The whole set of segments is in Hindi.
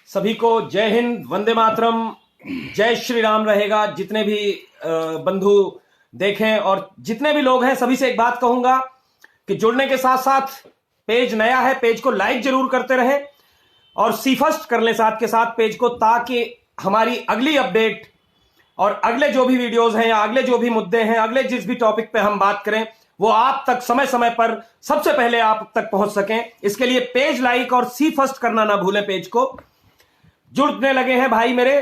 सभी को जय हिंद, वंदे मातरम, जय श्री राम रहेगा। जितने भी बंधु देखें और जितने भी लोग हैं सभी से एक बात कहूंगा कि जुड़ने के साथ साथ पेज नया है, पेज को लाइक जरूर करते रहे और सी फर्स्ट कर ले साथ के साथ पेज को, ताकि हमारी अगली अपडेट और अगले जो भी वीडियोस हैं या अगले जो भी मुद्दे हैं, अगले जिस भी टॉपिक पे हम बात करें, वो आप तक समय समय पर सबसे पहले आप तक पहुंच सकें। इसके लिए पेज लाइक और सी फर्स्ट करना ना भूलें। पेज को जुड़ने लगे हैं भाई मेरे,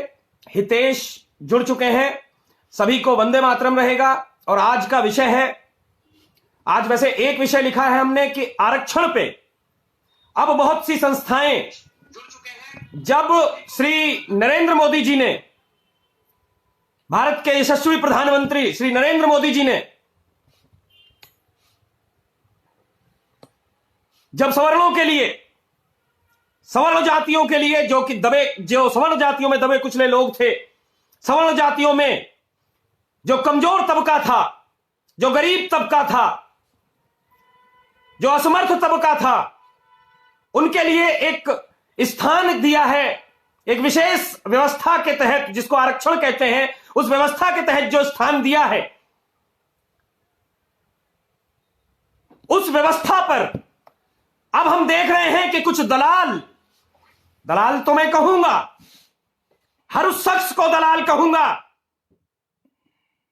हितेश जुड़ चुके हैं, सभी को वंदे मातरम रहेगा। और आज का विषय है, आज वैसे एक विषय लिखा है हमने कि आरक्षण पे अब बहुत सी संस्थाएं जुड़ चुके हैं। जब श्री नरेंद्र मोदी जी ने, भारत के यशस्वी प्रधानमंत्री श्री नरेंद्र मोदी जी ने जब सवर्णों के लिए, सवर्ण जातियों के लिए जो सवर्ण जातियों में दबे कुचले लोग थे, सवर्ण जातियों में जो कमजोर तबका था, जो गरीब तबका था, जो असमर्थ तबका था, उनके लिए एक स्थान दिया है। एक विशेष व्यवस्था के तहत, जिसको आरक्षण कहते हैं, उस व्यवस्था के तहत जो स्थान दिया है, उस व्यवस्था पर अब हम देख रहे हैं कि कुछ दलाल तो मैं कहूंगा, हर उस शख्स को दलाल कहूंगा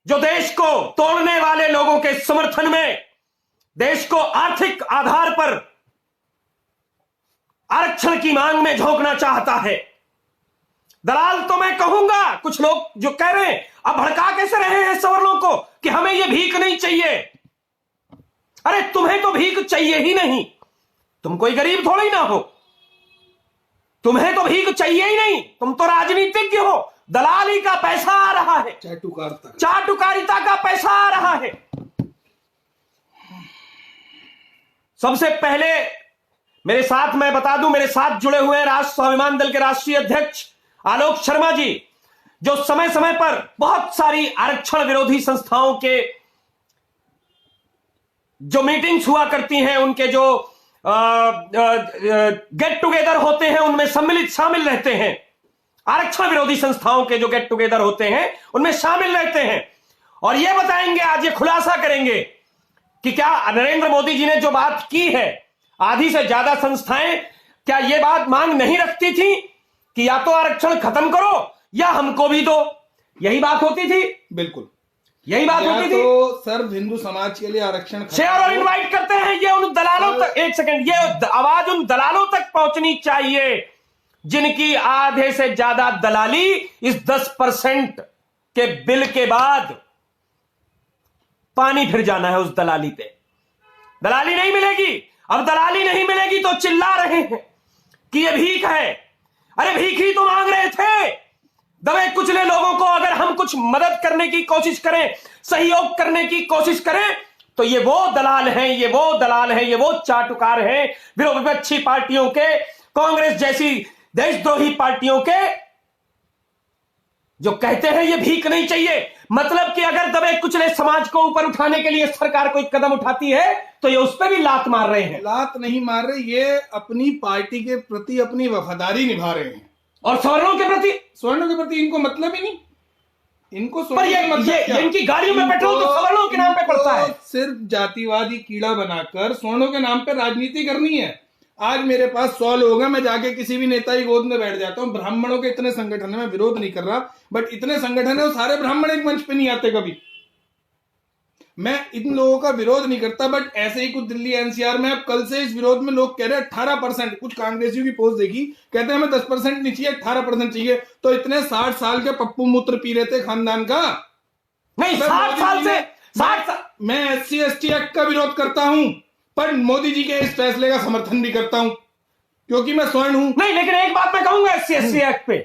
जो देश को तोड़ने वाले लोगों के समर्थन में, देश को आर्थिक आधार पर आरक्षण की मांग में झोंकना चाहता है। दलाल तो मैं कहूंगा, कुछ लोग जो कह रहे हैं, अब भड़का कैसे रहे हैं सवर्णों को कि हमें यह भीख नहीं चाहिए। अरे तुम्हें तो भीख चाहिए ही नहीं, तुम कोई गरीब थोड़ी ना हो, तुम्हें तो भीख चाहिए ही नहीं, तुम तो राजनीतिज्ञ हो। दलाली का पैसा आ रहा है, चाटुकारिता का पैसा आ रहा है। सबसे पहले मेरे साथ, मैं बता दूं, मेरे साथ जुड़े हुए हैं राष्ट्र स्वाभिमान दल के राष्ट्रीय अध्यक्ष आलोक शर्मा जी, जो समय समय पर बहुत सारी आरक्षण विरोधी संस्थाओं के जो मीटिंग्स हुआ करती हैं, उनके जो गेट टुगेदर होते हैं, उनमें शामिल रहते हैं। आरक्षण विरोधी संस्थाओं के जो गेट टुगेदर होते हैं उनमें शामिल रहते हैं और ये बताएंगे, आज ये खुलासा करेंगे कि क्या नरेंद्र मोदी जी ने जो बात की है, आधी से ज्यादा संस्थाएं क्या ये बात मांग नहीं रखती थी कि या तो आरक्षण खत्म करो या हमको भी दो? यही बात होती थी, बिल्कुल यही बात होती थी। तो सर्व हिंदू समाज के लिए आरक्षण शेयर और इनवाइट करते हैं। ये उन दलालों तक, एक सेकंड, ये आवाज उन दलालों तक पहुंचनी चाहिए जिनकी आधे से ज्यादा दलाली इस 10% के बिल के बाद पानी फिर जाना है उस दलाली पे। दलाली नहीं मिलेगी, अब दलाली नहीं मिलेगी तो चिल्ला रहे हैं कि ये भीख है। अरे भीख ही तो मांग रहे थे। दबे कुचले लोगों को अगर हम कुछ मदद करने की कोशिश करें, सहयोग करने की कोशिश करें, तो ये वो दलाल हैं, ये वो दलाल हैं, ये वो चाटुकार हैं, विपक्षी पार्टियों के, कांग्रेस जैसी देशद्रोही पार्टियों के, जो कहते हैं ये भीख नहीं चाहिए। मतलब कि अगर दबे कुचले समाज को ऊपर उठाने के लिए सरकार कोई कदम उठाती है तो ये उस पर भी लात मार रहे हैं। लात नहीं मार रहे, ये अपनी पार्टी के प्रति अपनी वफादारी निभा रहे हैं। और सवर्णों के प्रति इनको मतलब ही नहीं। इनको पर ये इनकी गाड़ियों में पेट्रोल तो सवर्णों के नाम पे पड़ता है। सिर्फ जातिवादी कीड़ा बनाकर स्वर्णों के नाम पे राजनीति करनी है। आज मेरे पास 100 लोग हैं, मैं जाके किसी भी नेता की गोद में बैठ जाता हूं। ब्राह्मणों के इतने संगठन है, मैं विरोध नहीं कर रहा, बट इतने संगठन है, वो सारे ब्राह्मण एक मंच पे नहीं आते कभी। मैं इन लोगों का विरोध नहीं करता, बट ऐसे ही कुछ दिल्ली एनसीआर में अब कल से इस विरोध में लोग कह रहे हैं 18%। कुछ कांग्रेसियों की पोस्ट देखी, कहते हैं हमें 10% नहीं चाहिए, 18% चाहिए। तो इतने 60 साल के पप्पू मूत्र पी रहे थे खानदान का? नहीं, 60 साल से 60 साल। मैं SC ST एक्ट का विरोध करता हूं, पर मोदी जी के इस फैसले का समर्थन भी करता हूं क्योंकि मैं स्वर्ण हूं। नहीं, लेकिन एक बात मैं कहूंगा SC ST एक्ट पे,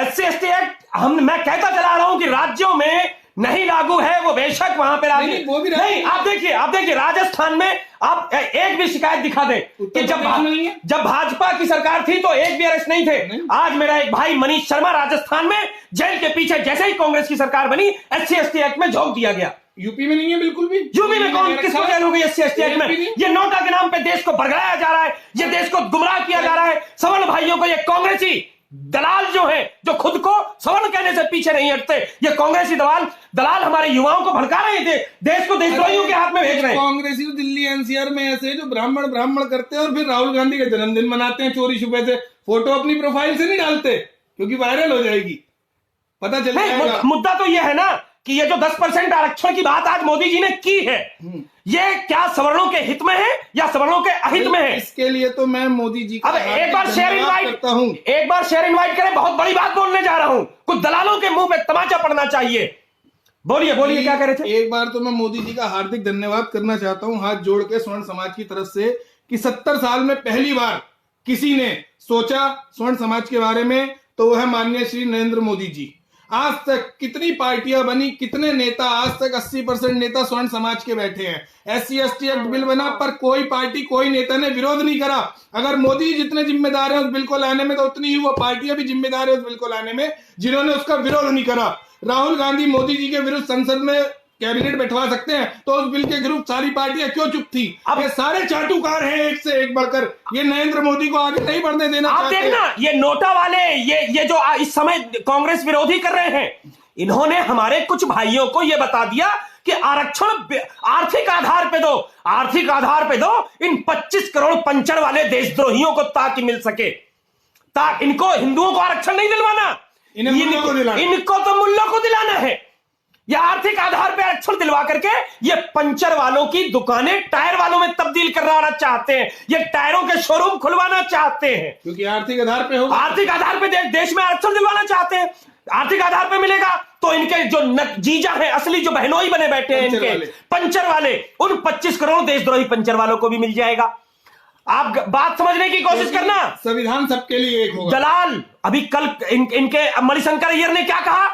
SC ST एक्ट मैं कहता चला रहा हूं कि राज्यों में नहीं लागू है, वो बेशक वहां पे लागू नहीं। आप देखिए राजस्थान में आप एक भी शिकायत दिखा दें कि जब भाजपा की सरकार थी तो एक भी अरेस्ट नहीं थे। आज मेरा एक भाई मनीष शर्मा राजस्थान में जेल के पीछे, जैसे ही कांग्रेस की सरकार बनी, SC ST एक्ट में झोंक दिया गया। यूपी में नहीं है बिल्कुल भी। यूपी में कौन किसको जेल हो गई SC ST एक्ट में? ये नोटा के नाम पे देश को भड़काया जा रहा है, ये देश को गुमराह किया जा रहा है। सवर्ण भाइयों को ये कांग्रेसी दलाल जो है, जो खुद को सवर्ण कहने से पीछे नहीं हटते, ये कांग्रेसी दलाल हमारे युवाओं को भड़का रहे थे, देश को देशद्रोहियों के हाथ में भेज रहे हैं। कांग्रेसी तो दिल्ली एनसीआर में ऐसे जो ब्राह्मण करते हैं और फिर राहुल गांधी का जन्मदिन मनाते हैं चोरी छुपे से, फोटो अपनी प्रोफाइल से नहीं डालते क्योंकि वायरल हो जाएगी, पता चल जाएगा। मुद्दा तो यह है ना कि ये जो 10% आरक्षण की बात आज मोदी जी ने की है, ये क्या सवर्णों के हित में है या सवर्णों के अहित में है? इसके लिए तो मैं मोदी जी का अब एक बार शेयर इनवाइट करें। बहुत बड़ी बात बोलने जा रहा हूं, कुछ दलालों के मुंह पे तमाचा पड़ना चाहिए। बोलिए क्या कह रहे थे? एक बार तो मैं मोदी जी का हार्दिक धन्यवाद करना चाहता हूं हाथ जोड़ के स्वर्ण समाज की तरफ से कि 70 साल में पहली बार किसी ने सोचा स्वर्ण समाज के बारे में, तो वह है माननीय श्री नरेंद्र मोदी जी। आज तक कितनी पार्टियां बनी, कितने नेता, आज तक 80% नेता स्वर्ण समाज के बैठे हैं। SC/ST एक्ट बिल बना पर कोई पार्टी, कोई नेता ने विरोध नहीं करा। अगर मोदी जितने जिम्मेदार हैं उस बिल को लाने में, तो उतनी ही वो पार्टियां भी जिम्मेदार है उस बिल को लाने में जिन्होंने उसका विरोध नहीं करा। राहुल गांधी मोदी जी के विरुद्ध संसद में कैबिनेट बैठवा सकते हैं, तो उस बिल के विरुद्ध सारी पार्टियां क्यों चुप थी? अब ये सारे चाटुकार हैं एक से एक बढ़कर, ये नरेंद्र मोदी को आगे नहीं बढ़ने देना। आप देखना, ये नोटा वाले, ये जो इस समय कांग्रेस विरोधी कर रहे हैं, इन्होंने हमारे कुछ भाइयों को ये बता दिया कि आरक्षण आर्थिक आधार पे दो, आर्थिक आधार पे दो इन 25 करोड़ पंचर वाले देशद्रोहियों को, ताकि मिल सके। इनको हिंदुओं को आरक्षण नहीं दिलवाना, इनको तो मुल्लों को दिलाना है। या आर्थिक आधार पे आरक्षण दिलवा करके ये पंचर वालों की दुकानें टायर वालों में तब्दील करवाना चाहते हैं, ये टायरों के शोरूम खुलवाना चाहते हैं, क्योंकि आर्थिक आधार पे होगा। आर्थिक आधार पे देश में आरक्षण दिलवाना चाहते हैं। आर्थिक आधार पे मिलेगा तो इनके जो जीजा हैं, असली जो बहनोई बने बैठे हैं इनके पंचर वाले, उन 25 करोड़ देशद्रोही पंचर वालों को भी मिल जाएगा। आप बात समझने की कोशिश करना, संविधान सबके लिए एक होगा। दलाल अभी कल इनके मणिशंकर अय्यर ने क्या कहा?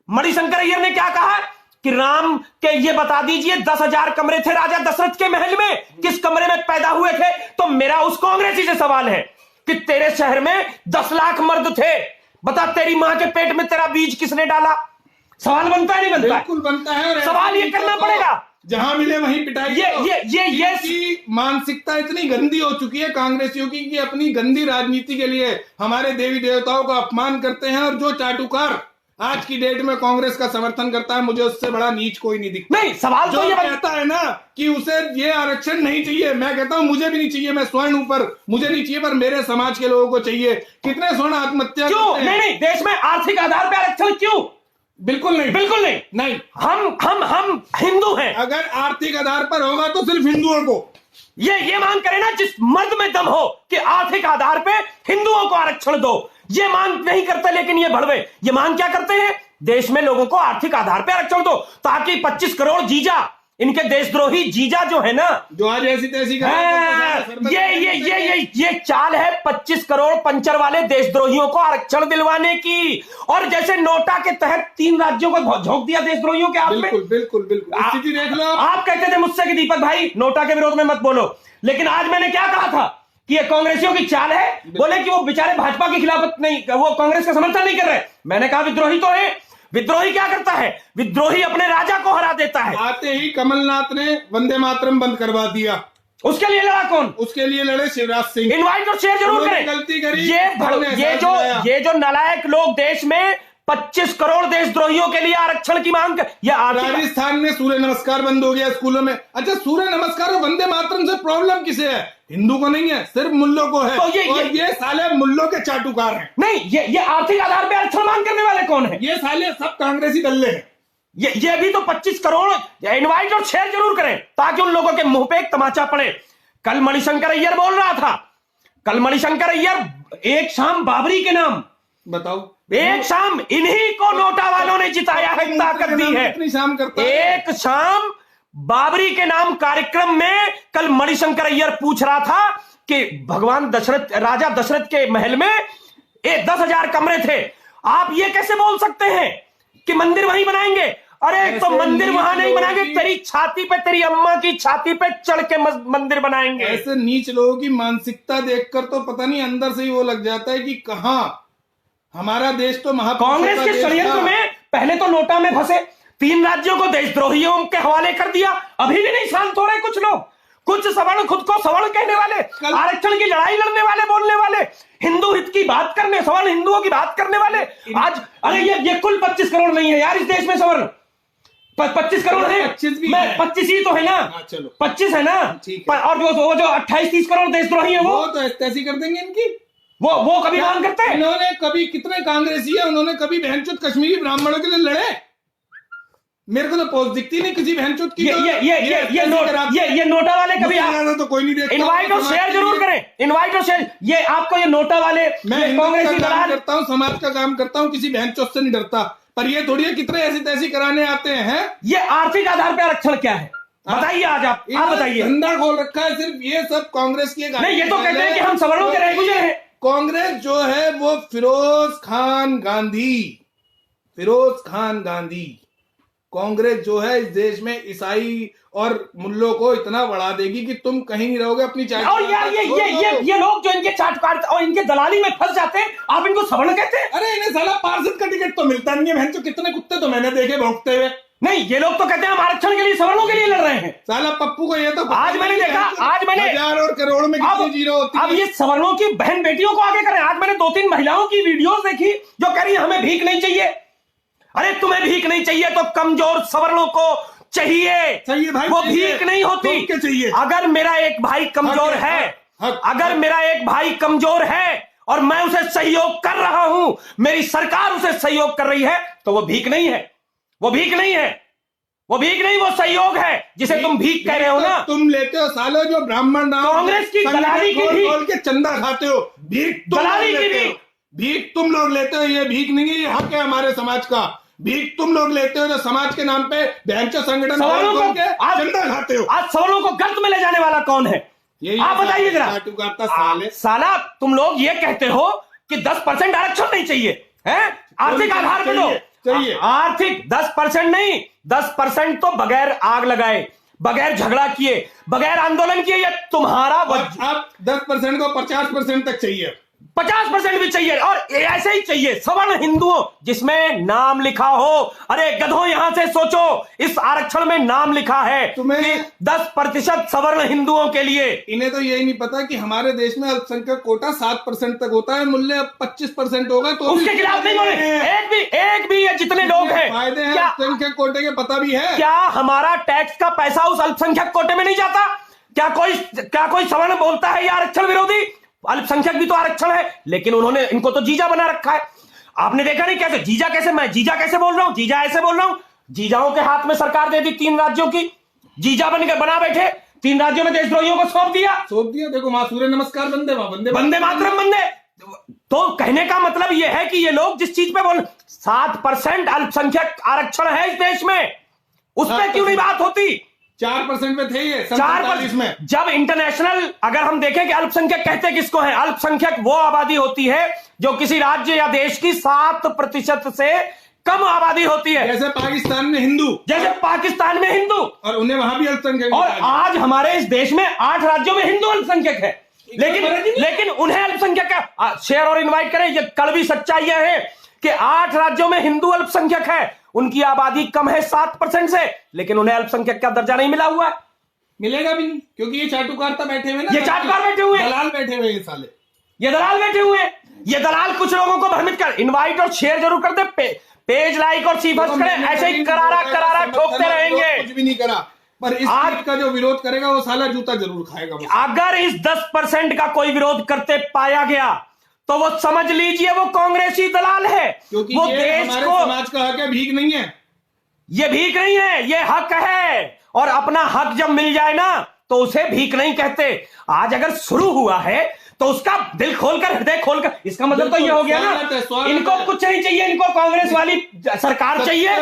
मणिशंकर अय्यर ने क्या कहा कि राम के, ये बता दीजिए 10,000 कमरे थे राजा दशरथ के महल में, किस कमरे में पैदा हुए थे? तो मेरा उस कांग्रेसी से सवाल है कि तेरे शहर में 10 लाख मर्द थे, बता तेरी मां के पेट में तेरा बीज किसने डाला? सवाल बनता है नहीं बनता? बिल्कुल बनता है, और सवाल ये करना पड़ेगा। जहां मिले वहीं पिटाई। ये मानसिकता इतनी गंदी हो चुकी है कांग्रेसियों की कि अपनी गंदी राजनीति के लिए हमारे देवी देवताओं का अपमान करते हैं, और जो चाटुकार आज की डेट में कांग्रेस का समर्थन करता है, मुझे उससे बड़ा नीच कोई नहीं दिखता। नहीं, सवाल जो तो ये कहता है ना कि उसे ये आरक्षण नहीं चाहिए, मैं कहता हूं मुझे भी नहीं चाहिए, मैं स्वर्ण ऊपर, मुझे नहीं चाहिए, पर मेरे समाज के लोगों को चाहिए। कितने स्वर्ण आत्महत्या क्यों? नहीं, देश में आर्थिक आधार पर आरक्षण क्यों? बिल्कुल नहीं। हम हिंदू हैं। अगर आर्थिक आधार पर होगा तो सिर्फ हिंदुओं को, ये मांग करें ना, जिस मर्द में दम हो कि आर्थिक आधार पे हिंदुओं को आरक्षण दो, ये मांग नहीं करते। लेकिन ये भड़वे ये मांग क्या करते हैं? देश में लोगों को आर्थिक आधार पे आरक्षण दो, ताकि 25 करोड़ जीजा, इनके देशद्रोही जीजा जो है ना, जो आज ऐसी तैसी ये चाल है 25 करोड़ पंचर वाले देशद्रोहियों को आरक्षण दिलवाने की। और जैसे नोटा के तहत 3 राज्यों को झोंक दिया देशद्रोहियों के हाथ में। बिल्कुल स्थिति देख लो। आप कहते थे मुझसे कि दीपक भाई नोटा के विरोध में मत बोलो, लेकिन आज मैंने क्या कहा था कि ये कांग्रेसियों की चाल है। बोले कि वो बेचारे भाजपा के खिलाफ नहीं, वो कांग्रेस का समर्थन नहीं कर रहे। मैंने कहा विद्रोही तो है। विद्रोही क्या करता है? विद्रोही अपने राजा को हरा देता है। आते ही कमलनाथ ने वंदे मातरम बंद करवा दिया। उसके लिए लड़ा कौन? उसके लिए लड़े शिवराज सिंह। इनवाइट और शेयर जरूर करें। गलती करी। ये जो नालायक लोग देश में 25 करोड़ देशद्रोहियों के लिए आरक्षण की मांग, राजस्थान में सूर्य नमस्कार बंद हो गया स्कूलों में। अच्छा, सूर्य नमस्कार और वंदे मातरम से प्रॉब्लम किसे है? हिंदू को नहीं है, सिर्फ मुल्लों को है। तो ये साले मुल्लों के चाटुकार हैं। नहीं, ये आर्थिक आधार पे आरक्षण मांग करने वाले कौन है? ये साले सब कांग्रेसी दल्ले हैं। ये भी तो 25 करोड़। इनवाइट और शेयर जरूर करें ताकि उन लोगों के मुंह पे एक तमाचा पड़े। कल मणिशंकर अय्यर बोल रहा था, कल मणिशंकर अय्यर एक शाम बाबरी के नाम, बताओ, एक शाम इन्हीं को नोटा वालों ने जिताया है, ताकत दी है। कितनी शाम करता है? एक शाम बाबरी के नाम कार्यक्रम में कल मणिशंकर अय्यर पूछ रहा था कि भगवान दशरथ, राजा दशरथ के महल में 10,000 कमरे थे, आप ये कैसे बोल सकते हैं कि मंदिर वहीं बनाएंगे? अरे तो मंदिर वहां नहीं बनाएंगे, तेरी छाती पे, तेरी अम्मा की छाती पे चढ़ के मंदिर बनाएंगे। ऐसे नीच लोगों की मानसिकता देखकर तो पता नहीं अंदर से ही वो लग जाता है कि कहां हमारा देश तो कांग्रेस के षड्यंत्र में पहले तो नोटा में फंसे, 3 राज्यों को देशद्रोहियों के हवाले कर दिया। अभी भी नहीं शांत हो रहे कुछ लोग, कुछ सवर्ण, खुद को सवर्ण कहने वाले, आरक्षण की लड़ाई लड़ने वाले, बोलने वाले, हिंदू हित की बात करने, सवर्ण हिंदुओं की बात करने वाले आज, अरे ये कुल 25 करोड़ नहीं है यार इस देश में सवर्ण, 25 करोड़ है, 25 ही तो है ना, 25 है ना, और जो 28-30 करोड़ देशद्रोही है वो तो ऐसी कर देंगे इनकी, वो कभी मांग करते हैं? इन्होंने कभी, कितने कांग्रेसी है उन्होंने कभी बहनचोद कश्मीरी ब्राह्मणों के लिए लड़े? मेरे को तो पोस्ट दिखती नहीं किसी बहनचोद की। ये नोटा वाले कभी तो कोई नहीं देखता। इनवाइट और शेयर जरूर करें, इनवाइट और शेयर। ये आपको ये नोटा वाले, मैं कांग्रेसी काम करता हूँ, समाज का काम करता हूँ, किसी बहनचोद से नहीं डरता, पर ये थोड़ी है कितने ऐसी तैसी कराने आते हैं। ये आर्थिक आधार पर आरक्षण क्या है बताइए, आज आप बताइए। धंधा खोल रखा है सिर्फ, ये सब कांग्रेस की। नहीं, ये तो कहते हैं कि हम सवर्णों के रह गुजरे हैं। कांग्रेस जो है वो फिरोज खान गांधी कांग्रेस जो है इस देश में ईसाई और मुल्लों को इतना बढ़ा देगी कि तुम कहीं नहीं रहोगे अपनी चाट। और यार ये लोग जो इनके चाट काट और इनके दलाली में फंस जाते हैं, आप इनको सवर्ण कहते हैं? अरे इन्हें साला पार्षद का टिकट तो मिलता नहीं है, बहनचोद कितने कुत्ते तो मैंने देखे भौंकते हुए। नहीं, ये लोग तो कहते हैं हम आरक्षण के लिए, सवर्णों के लिए लड़ रहे हैं। साला पप्पू को ये तो आज मैंने देखा, आज मैंने हजार और करोड़ में कितनी जीरो होती है। अब ये सवर्णों की बहन बेटियों को आगे करें। आज मैंने 2-3 महिलाओं की वीडियोस देखी जो कह रही है हमें भीख नहीं चाहिए। अरे तुम्हें भीख नहीं चाहिए तो कमजोर सवर्णों को चाहिए भाई, वो भीख नहीं होती। चाहिए। अगर मेरा एक भाई कमजोर है, अगर मेरा एक भाई कमजोर है और मैं उसे सहयोग कर रहा हूं, मेरी सरकार उसे सहयोग कर रही है, तो वो भीख नहीं है, वो भीख नहीं है, वो भीख नहीं, वो सहयोग है जिसे तुम भीख कह रहे हो ना। तुम लेते हो सालों जो ब्राह्मण नाम कांग्रेस की दलाली की खोल के चंदा खाते हो, भीख दलाली की भीख तुम लोग लेते हो। ये भीख नहीं है, ये हक है हमारे समाज का। भीख तुम लोग लेते हो जो समाज के नाम पे बहनचोद संगठन खोल के चंदा खाते हो। आज सवालों को गलत में ले जाने वाला कौन है आप बताइए जरा। साला तुम लोग ये कहते हो कि 10% आरक्षण नहीं चाहिए, है आर्थिक आधार पर लो चाहिए। आर्थिक 10% नहीं, 10% तो बगैर आग लगाए, बगैर झगड़ा किए, बगैर आंदोलन किए, ये तुम्हारा। आप 10% को 50% तक चाहिए, 50% भी चाहिए, और ऐसे ही चाहिए सवर्ण हिंदुओं जिसमें नाम लिखा हो। अरे गधों, यहां से सोचो, इस आरक्षण में नाम लिखा है तुम्हें कि 10% सवर्ण हिंदुओं के लिए। इन्हें तो यही नहीं पता कि हमारे देश में अल्पसंख्यक कोटा 7% तक होता है, मूल्य 25% होगा तो उसके खिलाफ नहीं बोले एक भी ये जितने लोग हैं फायदे हैं अल्पसंख्यक कोटे के, पता भी है क्या हमारा टैक्स का पैसा उस अल्पसंख्यक कोटे में नहीं जाता? क्या कोई सवर्ण बोलता है ये आरक्षण विरोधी? अल्पसंख्यक भी तो आरक्षण है, लेकिन उन्होंने इनको तो जीजा बना रखा है। आपने देखा नहीं कैसे जीजा, कैसे मैं जीजा कैसे बोल रहा हूं, जीजा ऐसे बोल रहा हूं। जीजाओं के हाथ में सरकार दे दी 3 राज्यों की, जीजा बना बैठे 3 राज्यों में देशद्रोहियों को सौंप दिया। देखो वहां सूर्य नमस्कार वंदे मातरम वंदे। तो कहने का मतलब यह है कि ये लोग जिस चीज पे बोल 7% अल्पसंख्यक आरक्षण है इस देश में, उस पर क्यों नहीं बात होती? 4% में थे ये 4% में। जब इंटरनेशनल अगर हम देखें कि अल्पसंख्यक कहते किसको है, अल्पसंख्यक वो आबादी होती है जो किसी राज्य या देश की 7% से कम आबादी होती है। जैसे पाकिस्तान में हिंदू, और उन्हें वहां भी अल्पसंख्यक। और आज हमारे इस देश में 8 राज्यों में हिंदू अल्पसंख्यक है, लेकिन उन्हें अल्पसंख्यक का शेयर और इन्वाइट करें। ये कड़वी सच्चाई है कि 8 राज्यों में हिंदू अल्पसंख्यक है, उनकी आबादी कम है 7% से, लेकिन उन्हें अल्पसंख्यक का दर्जा नहीं मिला हुआ है। मिलेगा भी नहीं, क्योंकि ये चाटुकारता बैठे हुए ना, ये चाटुकार बैठे हुए, दलाल बैठे हुए, ये साले ये दलाल बैठे हुए। ये दलाल कुछ लोगों को भ्रमित कर, इनवाइट और शेयर जरूर कर दे, पेज लाइक और सीफर्स करें, ऐसे ही करारा ठोकते रहेंगे। कुछ भी नहीं करा, पर इस चीज का जो विरोध करेगा वो साला जूता जरूर खाएगा। अगर इस 10% का कोई विरोध करते पाया गया तो वो समझ लीजिए वो कांग्रेसी दलाल है, क्योंकि वो ये देश हमारे को, समाज का हक है, भीख नहीं है। ये भीख नहीं है, ये हक है, और अपना हक जब मिल जाए ना तो उसे भीख नहीं कहते। आज अगर शुरू हुआ है तो उसका दिल खोलकर, हृदय खोलकर, इसका मतलब तो ये हो गया ना इनको कुछ नहीं चाहिए, इनको कांग्रेस वाली सरकार चाहिए,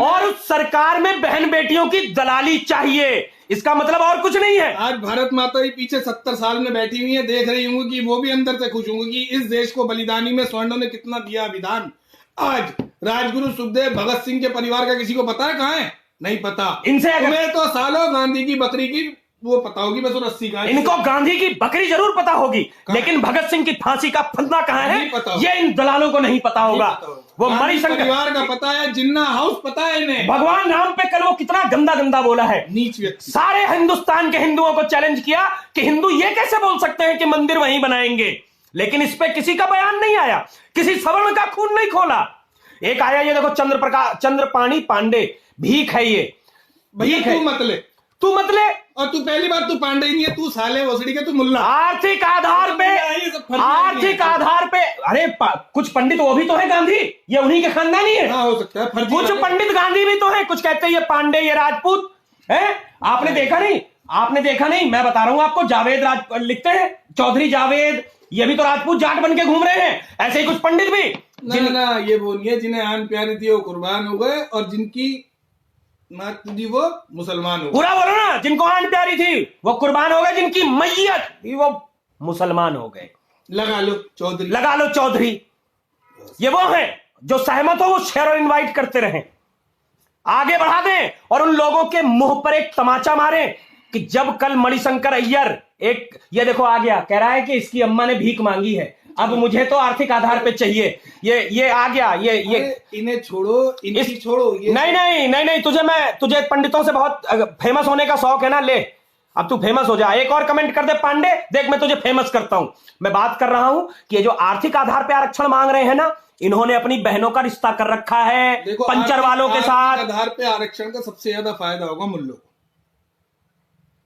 और उस सरकार में बहन बेटियों की दलाली चाहिए, इसका मतलब और कुछ नहीं है। आज भारत माता ही पीछे 70 साल में बैठी हुई है, देख रही होंगी कि वो भी अंदर से खुश होंगी कि इस देश को बलिदानी में स्वर्णों ने कितना दिया विधान। आज राजगुरु सुखदेव भगत सिंह के परिवार का किसी को पता है कहाँ है? नहीं पता। इनसे तुम्हें तो सालों गांधी की बकरी की वो पता होगी, बस 80 का। इनको गांधी की बकरी जरूर पता होगी, लेकिन भगत सिंह की फांसी का फंदा कहाँ है ये इन दलालों को नहीं पता होगा। वो मणिशंकर परिवार का पता है, जिन्ना हाउस पता है इन्हें। भगवान राम पे कल वो कितना गंदा बोला है, नीच व्यक्ति। सारे हिंदुस्तान के हिंदुओं को चैलेंज किया कि हिंदू ये कैसे बोल सकते हैं कि मंदिर वहीं बनाएंगे। लेकिन इस पे किसी का बयान नहीं आया, किसी सवर्ण का खून नहीं खोला। एक आया, ये देखो चंद्रपाणी पांडे, भीख है ये, भैया भीख है। तू मत ले। और तू पहली बात, तू पांडे ही नहीं है, तू साले वसड़ी के, तू मुल्ला। आर्थिक आधार पे, आर्थिक आधार पे, अरे कुछ पंडित वो भी तो है गांधी, ये उन्हीं के खानदानी है। हाँ, हो सकता है फर्जी। कुछ पंडित गांधी भी तो है, कुछ कहते हैं ये पांडे, ये राजपूत है। आपने देखा नहीं, आपने देखा नहीं, मैं बता रहा हूं आपको, जावेद लिखते हैं, चौधरी जावेद, ये भी तो राजपूत जाट बन के घूम रहे हैं। ऐसे ही कुछ पंडित भी ना ये बोलिए, जिन्हें आन प्यारी थी वो कुर्बान हो गए, और जिनकी मात थी वो मुसलमान हो गए। पूरा बोलो ना, जिनको आन प्यारी थी वो कुर्बान हो गए, जिनकी मैयत थी वो मुसलमान हो गए। लगा लो चौधरी, लगा लो चौधरी। ये वो हैं जो सहमत हो वो शेयर और इनवाइट करते रहें, आगे बढ़ा दें, और उन लोगों के मुंह पर एक तमाचा मारें कि जब कल मणिशंकर अय्यर, एक ये देखो आ गया, कह रहा है कि इसकी अम्मा ने भीख मांगी है, अब मुझे तो आर्थिक आधार पे चाहिए, ये आ गया, ये इन्हें छोड़ो, इनकी छोड़ो, ये नहीं, तुझे पंडितों से बहुत फेमस होने का शौक है ना, ले अब तू फेमस हो जा। एक और कमेंट कर दे पांडे, देख मैं तुझे फेमस करता हूं। मैं बात कर रहा हूं कि ये जो आर्थिक आधार पे आरक्षण मांग रहे हैं ना, इन्होंने अपनी बहनों का रिश्ता कर रखा है पंचर वालों के साथ। आधार पे आरक्षण का सबसे ज्यादा फायदा होगा मुल्लों को,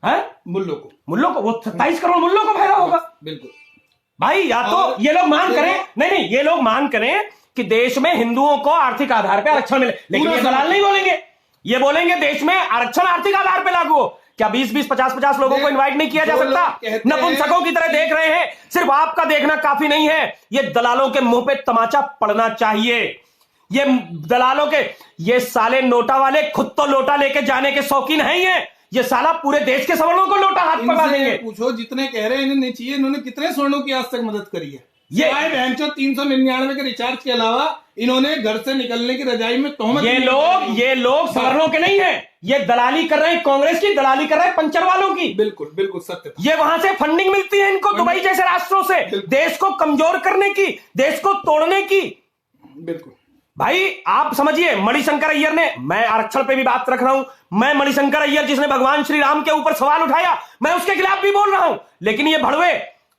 है मुल्लों को, वो 27 करोड़ मुल्लों को फायदा होगा। बिल्कुल भाई, या तो ये लोग मांग करें, नहीं, ये लोग मांग करें कि देश में हिंदुओं को आर्थिक आधार पे आरक्षण मिले, लेकिन ये दलाल नहीं बोलेंगे, ये बोलेंगे देश में आरक्षण आर्थिक आधार पे लागू हो। क्या 20-20, 50-50 लोगों को इनवाइट नहीं किया जा सकता? नपुंसकों की तरह देख रहे हैं, सिर्फ आपका देखना काफी नहीं है, ये दलालों के मुंह पे तमाचा पड़ना चाहिए। ये दलालों के, ये साले नोटा वाले खुद तो लोटा लेके जाने के शौकीन हैं, ये साला पूरे देश के सवर्णों को लोटा हाथ पकड़ा देंगे। पूछो, जितने कह रहे हैं इन्हें नहीं चाहिए, इन्होंने कितने स्वर्णों की आज तक मदद करी है? ये बहनचोद 399 के रिचार्ज के अलावा इन्होंने घर से निकलने की रजाई में तोहमत। ये लोग सवर्णों के नहीं है, ये दलाली कर रहे हैं, कांग्रेस की दलाली कर रहे हैं पंचर वालों की। बिल्कुल सत्य। ये वहां से फंडिंग मिलती है इनको, दुबई जैसे राष्ट्रों से, देश को कमजोर करने की, देश को तोड़ने की। बिल्कुल भाई आप समझिए, मणिशंकर अय्यर ने, मैं आरक्षण पे भी बात रख रहा हूं, मैं मणिशंकर अय्यर जिसने भगवान श्री राम के ऊपर सवाल उठाया, मैं उसके खिलाफ भी बोल रहा हूं। लेकिन ये भड़वे,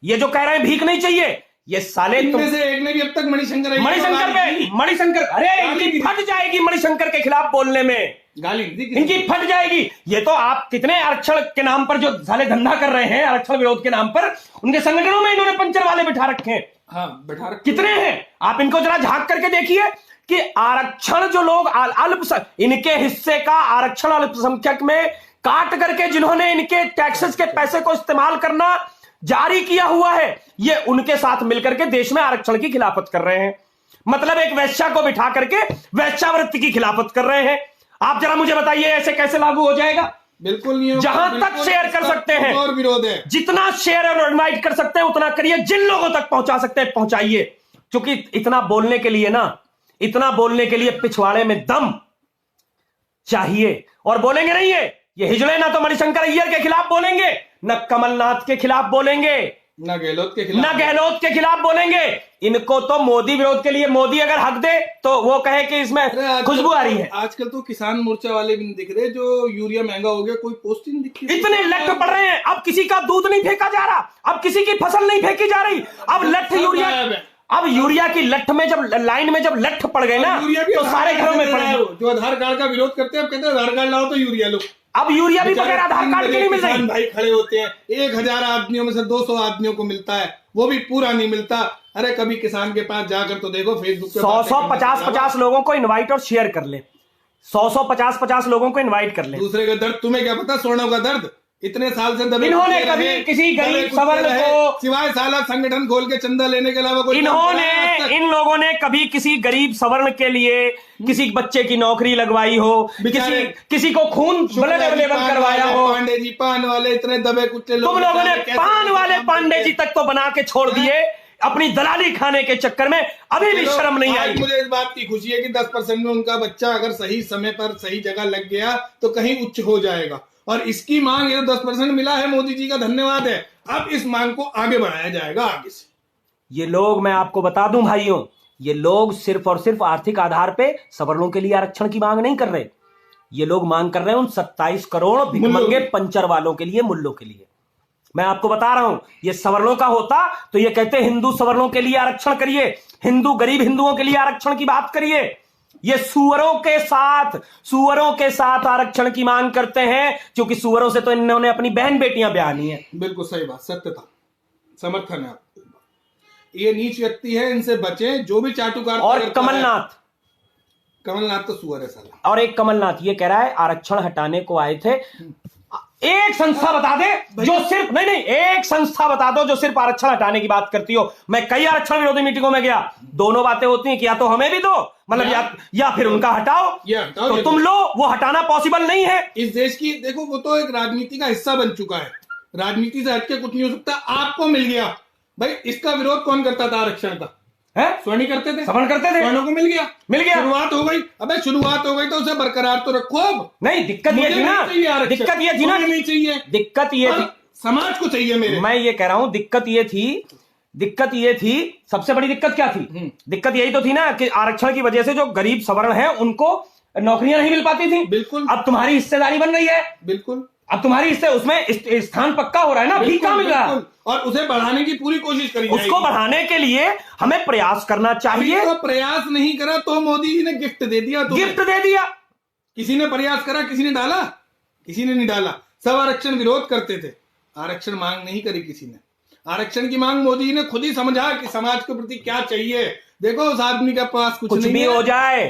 ये जो कह रहे हैं भीख नहीं चाहिए, ये साले इनमें से एक ने भी अब तक मणिशंकर अरे इनकी फट जाएगी मणिशंकर के खिलाफ बोलने में, गाली इनकी फट जाएगी। ये तो आप कितने आरक्षण के नाम पर जो साले धंधा कर रहे हैं, आरक्षण विरोध के नाम पर, उनके संगठनों में इन्होंने पंचर वाले बिठा रखे हैं। हाँ, बिठा रखे कितने हैं? आप इनको जरा झांक करके देखिए कि आरक्षण जो लोग इनके हिस्से का आरक्षण अल्पसंख्यक में काट करके जिन्होंने इनके टैक्सेस के पैसे को इस्तेमाल करना जारी किया हुआ है, ये उनके साथ मिलकर के देश में आरक्षण की खिलाफत कर रहे हैं। मतलब एक वैश्या को बिठा करके वैश्यावृत्ति की खिलाफत कर रहे हैं। आप जरा मुझे बताइए ऐसे कैसे लागू हो जाएगा? बिल्कुल नहीं होगा। जहां तक शेयर कर सकते हैं और विरोध है, जितना शेयर और इनवाइट कर सकते हैं उतना करिए, जिन लोगों तक पहुंचा सकते हैं पहुंचाइए, क्योंकि इतना बोलने के लिए ना, इतना बोलने के लिए पिछवाड़े में दम चाहिए। और बोलेंगे नहीं ये हिजड़े ना तो मणिशंकर अय्यर के खिलाफ बोलेंगे, न कमलनाथ के खिलाफ बोलेंगे, न गहलोत के खिलाफ बोलेंगे। इनको तो मोदी विरोध के लिए, मोदी अगर हक दे तो वो कहे कि इसमें खुशबू आ रही है। आजकल तो किसान मोर्चा वाले भी नहीं दिख रहे, जो यूरिया महंगा हो गया, कोई पोस्ट ही नहीं दिख रही। इतने लठ पड़ रहे हैं, अब किसी का दूध नहीं फेंका जा रहा, अब किसी की फसल नहीं फेंकी जा रही, अब लठ यूरिया, अब यूरिया की लठ में जब लाइन में जब लठ पड़ गए ना, तो सारे घरों में पड़ गए। जो आधार कार्ड का विरोध करते हैं, अब कहते हैं आधार कार्ड लाओ तो यूरिया लो। अब यूरिया भी बगैर आधार कार्ड के नहीं मिल रही। भाई खड़े होते हैं, 1000 आदमियों में से 200 आदमियों को मिलता है, वो भी पूरा नहीं मिलता। अरे कभी किसान के पास जाकर तो देखो, फेसबुक पे 100-50 लोगों को इनवाइट और शेयर कर ले, 100-50 लोगों को इनवाइट कर ले। दूसरे का दर्द तुम्हें क्या पता, सोनों का दर्द इतने साल से दबे। इन्होंने कभी किसी गरीब सवर्ण को, सिवाय साला संगठन खोल के चंदा लेने के अलावा कोई, इन लोगों ने कभी किसी गरीब सवर्ण के लिए किसी बच्चे की नौकरी लगवाई हो, किसी को खून ब्लड अवेलेबल करवाया हो? पांडे जी पान वाले इतने दबे कुत्ते लोग, तुम लोगों ने पान वाले पांडे जी तक तो बना के छोड़ दिए अपनी दलाली खाने के चक्कर में, अभी भी शर्म नहीं आई। मुझे इस बात की खुशी है कि 10% में उनका बच्चा अगर सही समय पर सही जगह लग गया तो कहीं उच्च हो जाएगा, और इसकी मांग, ये 10% मिला है, मोदी जी का धन्यवाद है। अब इस मांग को आगे बढ़ाया जाएगा आगे से। ये लोग, मैं आपको बता दूं भाइयों, ये लोग सिर्फ और सिर्फ आर्थिक आधार पे सवर्णों के लिए आरक्षण की मांग नहीं कर रहे, ये लोग मांग कर रहे हैं उन 27 करोड़ भिखमंगे पंचर वालों के लिए, मुल्लों के लिए। मैं आपको बता रहा हूं, ये सवर्णों का होता तो ये कहते हिंदू सवर्णों के लिए आरक्षण करिए, हिंदू गरीब हिंदुओं के लिए आरक्षण की बात करिए। ये सुअरों के साथ आरक्षण की मांग करते हैं, क्योंकि सुअरों से तो इन्होंने अपनी बहन बेटियां ब्याहनी है। बिल्कुल सही बात, सत्यता, समर्थन है आपको। ये नीच व्यक्ति है, इनसे बचें, जो भी चाटुकारिता और करता है। कमलनाथ तो सुअर है साला। और एक कमलनाथ ये कह रहा है आरक्षण हटाने को आए थे। एक संस्था बता दे जो सिर्फ नहीं, एक संस्था बता दो जो सिर्फ आरक्षण हटाने की बात करती हो। मैं कई आरक्षण विरोधी मीटिंगों में गया, दोनों बातें होती हैं कि या तो हमें भी दो, मतलब या फिर उनका हटाओ, तो तुम लो, वो हटाना पॉसिबल नहीं है। इस देश की देखो, वो तो एक राजनीति का हिस्सा बन चुका है, राजनीति से हटके कुछ नहीं हो सकता। आपको मिल गया भाई, इसका विरोध कौन करता था आरक्षण का? स्वर्ण करते थे, सवर्ण करते थे, स्वर्णों को मिल गया। शुरुआत हो गई, अबे शुरुआत हो गई तो उसे बरकरार तो रखो। अब नहीं, दिक्कत ये थी ना, दिक्कत ये थी ना, नहीं चाहिए, दिक्कत ये थी, समाज को चाहिए मेरे। मैं ये कह रहा हूं दिक्कत ये थी, सबसे बड़ी दिक्कत क्या थी? दिक्कत यही तो थी ना कि आरक्षण की वजह से जो गरीब सवर्ण है उनको नौकरियां नहीं मिल पाती थी। बिल्कुल। अब तुम्हारी हिस्सेदारी बन रही है, बिल्कुल, अब तुम्हारी इससे उसमें स्थान पक्का हो रहा है ना, भीख कहां मिल रहा है, और उसे बढ़ाने की पूरी कोशिश करी जाएगी। उसको बढ़ाने के लिए हमें प्रयास करना चाहिए। तो प्रयास नहीं करा तो मोदी जी ने गिफ्ट दे दिया, गिफ्ट दे दिया। किसी ने प्रयास करा, किसी ने डाला, किसी ने नहीं डाला। सब आरक्षण विरोध करते थे, आरक्षण मांग नहीं करी किसी ने। आरक्षण की मांग मोदी जी ने खुद ही समझा कि समाज के प्रति क्या चाहिए। देखो उस आदमी के पास कुछ नहीं भी हो जाए,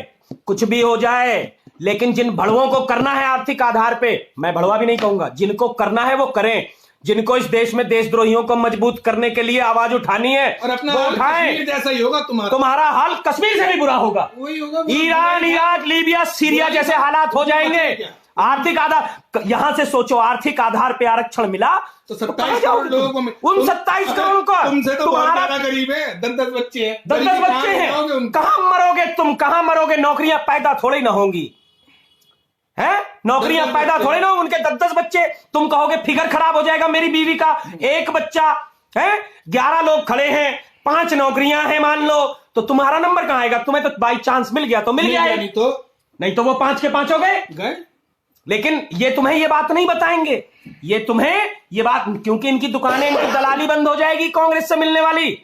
कुछ भी हो जाए, लेकिन जिन भड़वों को करना है आर्थिक आधार पे, मैं भड़वा भी नहीं कहूंगा, जिनको करना है वो करें। जिनको इस देश में देशद्रोहियों को मजबूत करने के लिए आवाज उठानी है और अपना वो उठाएं। जैसा ही होगा तुम्हारा हाल कश्मीर से भी बुरा होगा, वही होगा। ईरान, इराक, लीबिया, सीरिया जैसे हालात हो जाएंगे। आर्थिक आधार, यहां से सोचो, आर्थिक आधार पे आरक्षण मिला तो 27 करोड़ लोगों को, उन 27 करोड़ को तुमसे तो तुम्हारा ज्यादा गरीब है, 10-10 बच्चे हैं, 10-10 बच्चे हैं, कहां मरोगे तुम, कहां मरोगे? नौकरियां पैदा थोड़ी ना होंगी, है नौकरियां पैदा थोड़ी ना, उनके 10-10 बच्चे। तुम कहोगे फिगर खराब हो जाएगा, मेरी बीवी का एक बच्चा है, 11 लोग खड़े हैं, 5 नौकरियां हैं मान लो, तो तुम्हारा नंबर कहां आएगा? तुम्हें तो बाई चांस मिल गया तो मिल गया, नहीं तो वो 5 के 5 हो गए। लेकिन ये तुम्हें ये बात नहीं बताएंगे, ये तुम्हें ये बात, क्योंकि इनकी दुकानें, इनकी दलाली बंद हो जाएगी कांग्रेस से मिलने वाली।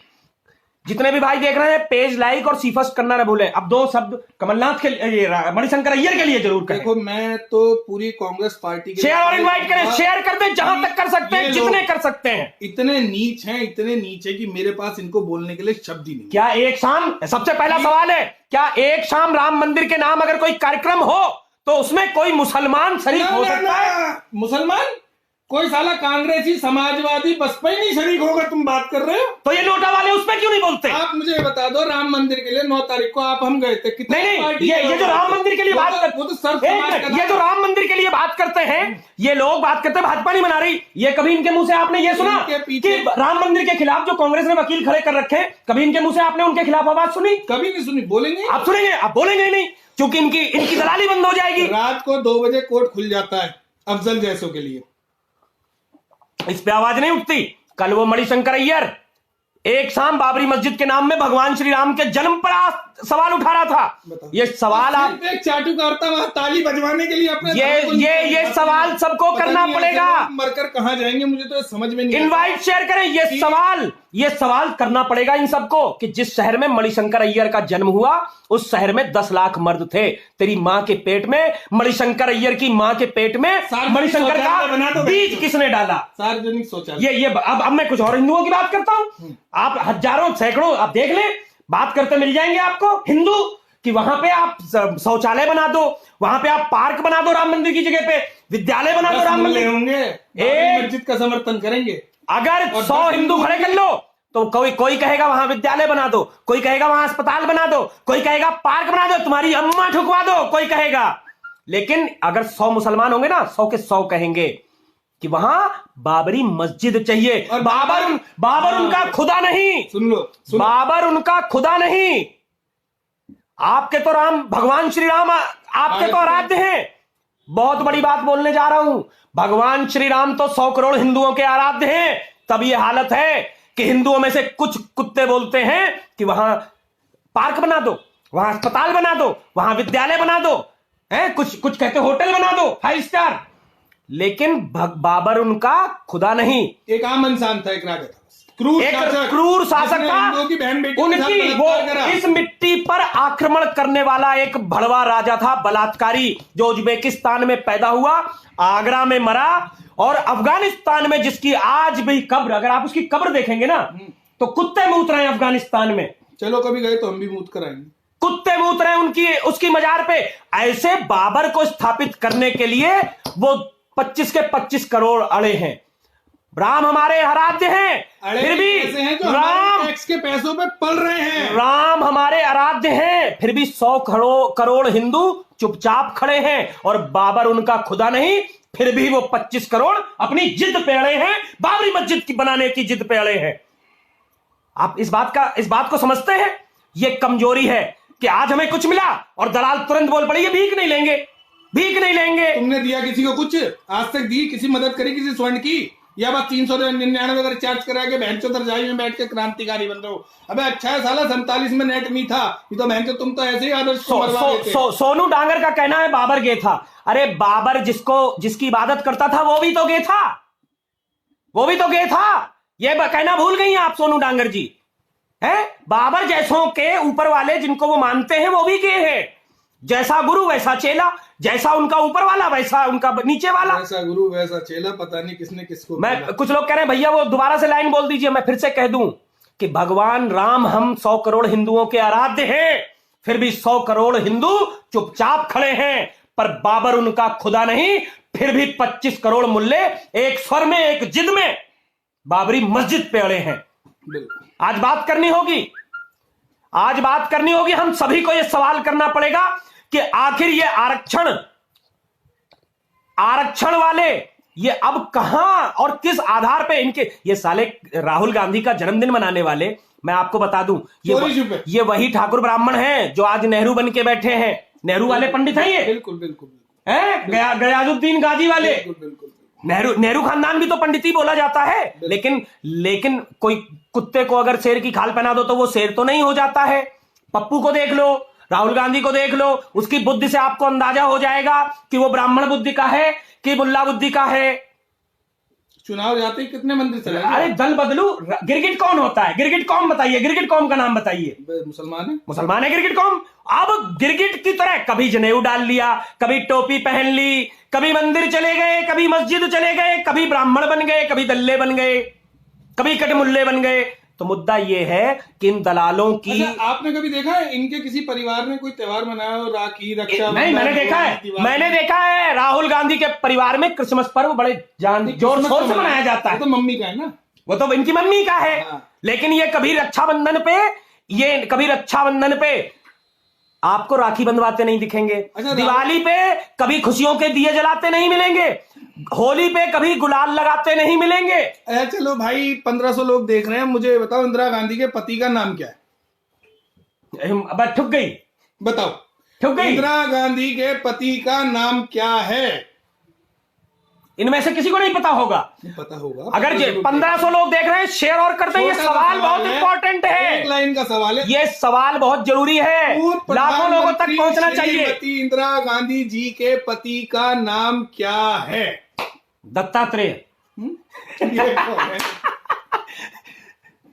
जितने भी भाई देख रहे हैं, पेज लाइक और सीफस्ट करना ना भूलें। अब 2 शब्द कमलनाथ के लिए, मणिशंकर अय्यर के लिए जरूर करें। देखो, मैं तो पूरी कांग्रेस पार्टी के शेयर और इनवाइट करें, शेयर कर दें जहां तक कर सकते हैं, जितने कर सकते हैं। इतने नीच हैं, इतने नीच है कि मेरे पास इनको बोलने के लिए शब्द ही नहीं। क्या एक शाम, सबसे पहला सवाल है, क्या एक शाम राम मंदिर के नाम अगर कोई कार्यक्रम हो तो उसमें कोई मुसलमान शरीक हो सकता है? मुसलमान कोई साला कांग्रेसी समाजवादी बसपा ही नहीं शरीक होगा। तुम बात कर रहे हो तो ये नोटा वाले उस पर क्यों नहीं बोलते? आप मुझे बता दो, राम मंदिर के लिए 9 तारीख को हम गए थे, कितने? नहीं, ये जो राम मंदिर के लिए बात करते, ये जो राम मंदिर के लिए बात करते हैं, ये लोग बात करते हैं भाजपा नहीं मना रही। ये कभी इनके मुंह से आपने ये सुना कि राम मंदिर के खिलाफ जो कांग्रेस ने वकील खड़े कर रखे, कभी इनके मुंह से आपने उनके खिलाफ आवाज सुनी? कभी नहीं सुनी। बोलेंगे आप, सुनेंगे आप, बोलेंगे नहीं, क्योंकि इनकी दलाली बंद हो जाएगी। रात को 2 बजे कोर्ट खुल जाता है अफजल जैसों के लिए, इस पे आवाज नहीं उठती। कल वो मणिशंकर अय्यर एक शाम बाबरी मस्जिद के नाम में भगवान श्री राम के जन्म पर सवाल उठा रहा था। ये सवाल आप एक चाटुकारिता वहां ताली बजवाने के लिए अपने ये सवाल सबको करना पड़ेगा। मरकर कहां जाएंगे मुझे तो समझ में नहीं। इनवाइट शेयर करें, ये सवाल करना पड़ेगा इन सबको कि जिस शहर में मणिशंकर अय्यर का जन्म हुआ उस शहर में 10 लाख मर्द थे। तेरी मां के पेट में, मणिशंकर अय्यर की मां के पेट में मणिशंकर का बीज किसने डाला? सार्वजनिक शौचालय। ये अब मैं कुछ और हिंदुओं की बात करता हूं। आप हजारों सैकड़ों आप देख लें, बात करते मिल जाएंगे आपको हिंदू कि वहां पे आप शौचालय बना दो, वहां पे आप पार्क बना दो, राम मंदिर की जगह पे विद्यालय बना दो, राम मंदिर होंगे, एक मस्जिद का समर्थन करेंगे। अगर 100 हिंदू खड़े कर लो तो कोई कहेगा वहां विद्यालय बना दो, कोई कहेगा वहां अस्पताल बना दो, कोई कहेगा पार्क बना दो, तुम्हारी अम्मा ठुकवा दो, कोई कहेगा। लेकिन अगर 100 मुसलमान होंगे ना, 100 के 100 कहेंगे कि वहां बाबरी मस्जिद चाहिए। और बाबर उनका खुदा नहीं। सुन लो, बाबर उनका खुदा नहीं। आपके तो राम, भगवान श्री राम आपके तो आराध्य हैं। बहुत बड़ी बात बोलने जा रहा हूं, भगवान श्री राम तो 100 करोड़ हिंदुओं के आराध्य हैं। तब यह हालत है कि हिंदुओं में से कुछ कुत्ते बोलते हैं कि वहां पार्क बना दो, वहां अस्पताल बना दो, वहां विद्यालय बना दो, कुछ कहते होटल बना दो 5 स्टार। लेकिन बाबर उनका खुदा नहीं, एक आम इंसान था, एक राजा था, क्रूर शासक था। हिंदुओं की बहन बेटी उनकी वो इस मिट्टी पर आक्रमण करने वाला एक भड़वा राजा था, बलात्कारी, जो उज्बेकिस्तान में पैदा हुआ, आगरा में मरा, और अफगानिस्तान में जिसकी आज भी कब्र, अगर आप उसकी कब्र देखेंगे ना तो कुत्ते मूत रहे हैं अफगानिस्तान में। चलो कभी गए तो हम भी मूत कराएंगे। कुत्ते मूत रहे हैं उनकी उसकी मजार पे। ऐसे बाबर को स्थापित करने के लिए वो 25 के 25 करोड़ अड़े हैं। राम हमारे आराध्य हैं, फिर भी जो राम टैक्स के पैसों पे पल रहे हैं। राम हमारे आराध्य हैं, फिर भी 100 करोड़ हिंदू चुपचाप खड़े हैं, और बाबर उनका खुदा नहीं, फिर भी वो 25 करोड़ अपनी जिद पे अड़े हैं, बाबरी मस्जिद की बनाने की जिद पे अड़े हैं। आप इस बात को समझते हैं? ये कमजोरी है कि आज हमें कुछ मिला और दलाल तुरंत बोल पड़े ये भीख नहीं लेंगे, भीख नहीं लेंगे। तुमने दिया किसी को कुछ? आज तक दी किसी मदद करी किसी स्वर्ण की? या बस 399 का रिचार्ज करा के बहन चो रजाई में बैठ के क्रांतिकारी बन रहे हो? अबे अच्छा है साला 47 में नेट नहीं था, ये तो बहन चो तुम तो ऐसे ही आदर्श को मरवा देते। सोनू डांगर का कहना है बाबर गे था। अरे बाबर जिसकी इबादत करता था वो भी तो गे था, वो भी तो गे था। ये कहना भूल गई हैं आप सोनू डांगर जी, है? बाबर जैसों के ऊपर वाले जिनको वो मानते हैं वो भी गे हैं। जैसा गुरु वैसा चेला, जैसा उनका ऊपर वाला वैसा उनका नीचे वाला। वैसा गुरु वैसा चेला, पता नहीं किसने किसको। कुछ लोग कह रहे हैं भैया वो दोबारा से लाइन बोल दीजिए, मैं फिर से कह दूं कि भगवान राम हम 100 करोड़ हिंदुओं के आराध्य हैं, फिर भी 100 करोड़ हिंदू चुपचाप खड़े हैं, पर बाबर उनका खुदा नहीं, फिर भी 25 करोड़ मुल्ले एक स्वर में एक जिद में बाबरी मस्जिद पे अड़े हैं। आज बात करनी होगी, हम सभी को यह सवाल करना पड़ेगा कि आखिर ये आरक्षण वाले ये अब कहां और किस आधार पे इनके, ये साले राहुल गांधी का जन्मदिन मनाने वाले, मैं आपको बता दूं ये वही ठाकुर ब्राह्मण हैं जो आज नेहरू बन के बैठे हैं। नेहरू वाले पंडित हैं ये, बिल्कुल बिल्कुल है, गयाजुद्दीन गाजी वाले। बिल्कुल नेहरू खानदान भी तो पंडित ही बोला जाता है, लेकिन कोई कुत्ते को अगर शेर की खाल पहना दो तो वो शेर तो नहीं हो जाता है। पप्पू को देख लो, राहुल गांधी को देख लो, उसकी बुद्धि से आपको अंदाजा हो जाएगा कि वो ब्राह्मण बुद्धि का है कि मुल्ला बुद्धि का है। चुनाव जाते ही कितने मंदिर चले? अरे दल बदलू, गिरगिट कौन होता है? गिरगिट कौम बताइए, गिरगिट कौम का नाम बताइए। मुसलमान है गिरगिट कौम। अब गिरगिट की तरह कभी जनेऊ डाल लिया, कभी टोपी पहन ली, कभी मंदिर चले गए, कभी मस्जिद चले गए, कभी ब्राह्मण बन गए, कभी दल्ले बन गए, कभी कटमुल्ले बन गए। तो मुद्दा यह है कि इन दलालों की। अच्छा, आपने कभी देखा है इनके किसी परिवार ने कोई त्योहार मनाया हो? राखी, रक्षा? नहीं, मैंने देखा है राहुल गांधी के परिवार में क्रिसमस पर्व बड़े जोर शोर से मनाया जाता है। तो मम्मी का है ना, वो तो इनकी मम्मी का है। लेकिन ये कभी रक्षाबंधन पे आपको राखी बंधवाते नहीं दिखेंगे। अच्छा, दिवाली पे कभी खुशियों के दिए जलाते नहीं मिलेंगे, होली पे कभी गुलाल लगाते नहीं मिलेंगे। चलो भाई, 1500 लोग देख रहे हैं, मुझे बताओ इंदिरा गांधी के पति का नाम क्या है? ठुक गई, बताओ। ठुक गई। इंदिरा गांधी के पति का नाम क्या है? इनमें से किसी को नहीं पता होगा। अगर 1500 लोग देख रहे हैं, शेयर और करते हैं। ये सवाल बहुत इंपॉर्टेंट है, एक लाइन का सवाल है, ये सवाल बहुत जरूरी है, लाखों लोगों तक पहुंचना चाहिए। इंदिरा गांधी जी के पति का नाम क्या है? दत्तात्रेय।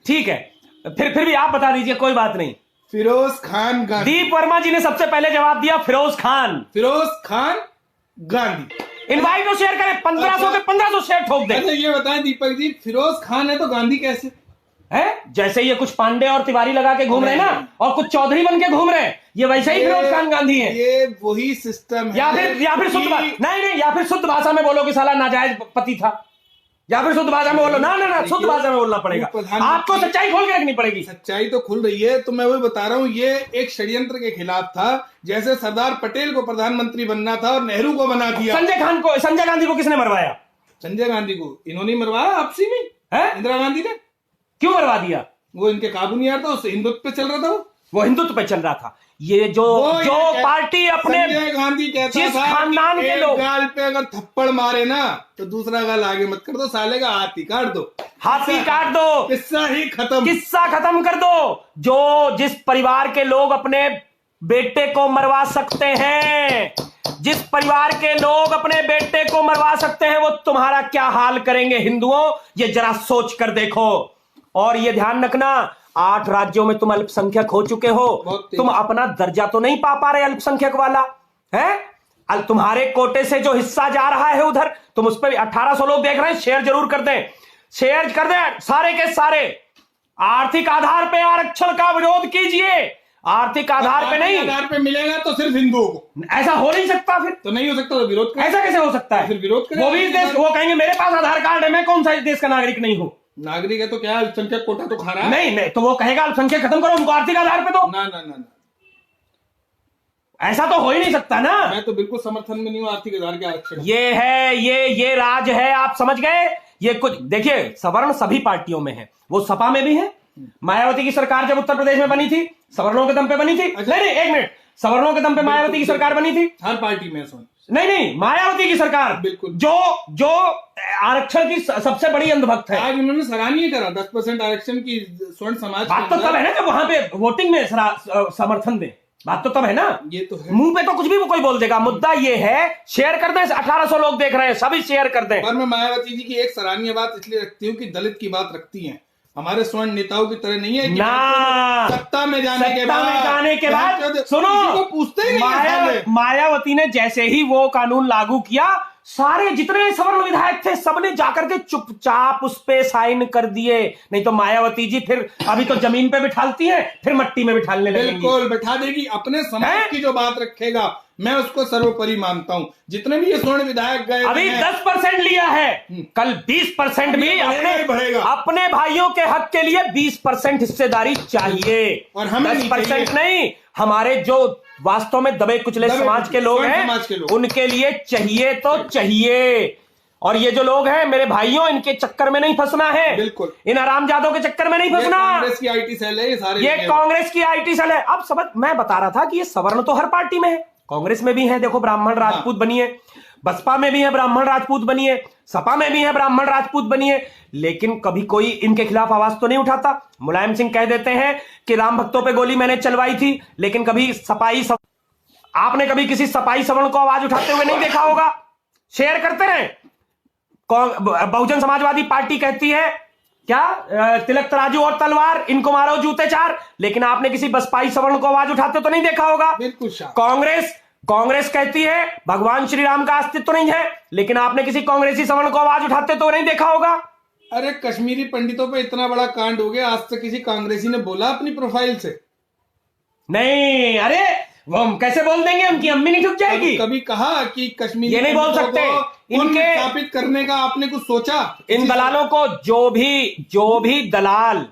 ठीक है, फिर भी आप बता दीजिए, कोई बात नहीं। फिरोज खान गांधी। दीप वर्मा जी ने सबसे पहले जवाब दिया, फिरोज खान गांधी। इनवाइट को शेयर करें, 1500 के 1500 शेयर ठोक दें। अच्छा ये बताएं दीपक जी, फिरोज खान है तो गांधी कैसे है? जैसे ये कुछ पांडे और तिवारी लगा के घूम रहे हैं ना, और कुछ चौधरी बन के घूम रहे हैं, ये वैसे ही फिरोज खान गांधी है। ये वही सिस्टम है। या फिर शुद्ध नहीं, या फिर शुद्ध भाषा में बोलो कि साला नाजायज पति था, या फिर शुद्ध भाषा में बोलो। ना, शुद्ध भाषा में बोलना पड़ेगा, आपको सच्चाई खोल के रखनी पड़ेगी। सच्चाई तो खुल रही है, तो मैं वही बता रहा हूँ, ये एक षड्यंत्र के खिलाफ था। जैसे सरदार पटेल को प्रधानमंत्री बनना था और नेहरू को बना दिया। संजय गांधी को किसने मरवाया? संजय गांधी को इन्होंने मरवाया आपसी में, है इंदिरा गांधी ने। क्यों मरवा दिया? वो इनके काबू नहीं आ रहा था, उससे हिंदुत्व पे चल रहा था, वो हिंदुत्व पे चल रहा था। ये जो पार्टी अपने संजय गांधी कहता जिस था खानदान के लोग गाल पे अगर थप्पड़ मारे ना तो दूसरा गाल आगे मत कर दो, साले का हाथ ही काट दो, किस्सा ही खत्म कर दो। जिस परिवार के लोग अपने बेटे को मरवा सकते हैं, जिस परिवार के लोग अपने बेटे को मरवा सकते हैं वो तुम्हारा क्या हाल करेंगे हिंदुओं, ये जरा सोच कर देखो। और ये ध्यान रखना, 8 राज्यों में तुम अल्पसंख्यक हो चुके हो, तुम अपना दर्जा तो नहीं पा रहे अल्पसंख्यक वाला है। तुम्हारे कोटे से जो हिस्सा जा रहा है उधर, तुम उस पर 1800 लोग देख रहे हैं, शेयर जरूर कर दें, शेयर कर दें सारे के सारे। आर्थिक आधार पे आरक्षण का विरोध कीजिए, आर्थिक आधार पे नहीं, आधार पे मिलेगा तो सिर्फ हिंदुओं को। ऐसा हो नहीं सकता, फिर तो नहीं हो सकता तो विरोध करें। ऐसा कैसे हो सकता है? फिर विरोध करें। वो भी देश, वो कहेंगे मेरे पास आधार कार्ड है, मैं कौन सा इस देश का नागरिक नहीं हूं। नागरिक है तो क्या अल्पसंख्यक कोटा तो खा रहा है? नहीं, तो वो कहेगा अल्पसंख्यक खत्म करो, उनको आर्थिक आधार पे दो। ना, ऐसा तो हो ही नहीं सकता ना। मैं तो बिल्कुल समर्थन में नहीं हूं आर्थिक आधार के आरक्षण। ये है, ये राज है, आप समझ गए। ये कुछ देखिए, सवर्ण सभी पार्टियों में है, वो सपा में भी है। मायावती की सरकार जब उत्तर प्रदेश में बनी थी, सवर्णों के दम पे बनी थी। नहीं, एक मिनट, सवर्णों के दम पे मायावती की सरकार बनी थी। हर पार्टी में नहीं, मायावती की सरकार बिल्कुल, जो आरक्षण की सबसे बड़ी अंधभक्त है। आज उन्होंने सराहनीय करा 10% आरक्षण की स्वर्ण समाज। बात तो तब है ना जब वहां पे वोटिंग में समर्थन दे, बात तो तब है ना। ये तो है, मुंह पे तो कुछ भी कोई बोल देगा। मुद्दा ये है, शेयर कर दें, 1800 लोग देख रहे हैं, सभी शेयर कर दें। पर मैं मायावती जी की एक सराहनीय बात इसलिए रखती हूँ कि दलित की बात रखती हैं, हमारे स्वर्ण नेताओं की तरह नहीं है कि ना, सत्ता में जाने के बाद सुनो, पूछते ही नहीं। मायावती ने जैसे ही वो कानून लागू किया, सारे जितने सवर्ण विधायक थे सबने जाकर के चुपचाप उस पे साइन कर दिए। नहीं तो मायावती जी फिर अभी तो जमीन पे बिठालती है, फिर मट्टी में बिठाने लगेंगी। बिल्कुल बिठा देगी। अपने समाज की जो बात रखेगा मैं उसको सर्वोपरि मानता हूं। जितने भी ये स्वर्ण विधायक गए, अभी 10% लिया है, कल 20% भी अपने भाइयों के हक के लिए 20% हिस्सेदारी चाहिए। और हमें 10% नहीं, हमारे जो वास्तव में दबे कुचले समाज के लोग हैं उनके लिए चाहिए तो चाहिए। और ये जो लोग हैं मेरे भाइयों, इनके चक्कर में नहीं फंसना है, बिल्कुल इन आरामजादों के चक्कर में नहीं फंसना। कांग्रेस की आईटी सेल है ये सारे, ये कांग्रेस की आईटी सेल है। अब समझ, मैं बता रहा था कि ये सवर्ण तो हर पार्टी में है, कांग्रेस में भी है, देखो ब्राह्मण राजपूत बनी है, बसपा में भी है ब्राह्मण राजपूत बनी है, सपा में भी है ब्राह्मण राजपूत बनी है, लेकिन कभी कोई इनके खिलाफ आवाज तो नहीं उठाता। मुलायम सिंह कह देते हैं कि राम भक्तों पे गोली मैंने चलवाई थी, लेकिन कभी आपने कभी किसी सपाई सवर्ण को आवाज उठाते हुए नहीं देखा होगा। शेयर करते हैं, बहुजन समाजवादी पार्टी कहती है क्या, तिलक तराजू और तलवार, इनको मारो जूते 4, लेकिन आपने किसी बसपाई सवर्ण को आवाज उठाते तो नहीं देखा होगा। बिल्कुल। कांग्रेस कहती है भगवान श्री राम का अस्तित्व नहीं है, लेकिन आपने किसी कांग्रेसी सवर्ण को आवाज उठाते तो नहीं देखा होगा। अरे कश्मीरी पंडितों पे इतना बड़ा कांड हो गया, आज तक किसी कांग्रेसी ने बोला अपनी प्रोफाइल से नहीं। अरे वो हम कैसे बोल देंगे, उनकी अम्मी नहीं ठुक जाएगी। कभी कहा कि कश्मीरी ये नहीं बोल सकते। इनके स्थापित करने का आपने कुछ सोचा? इन दलालों को, जो भी दलाल,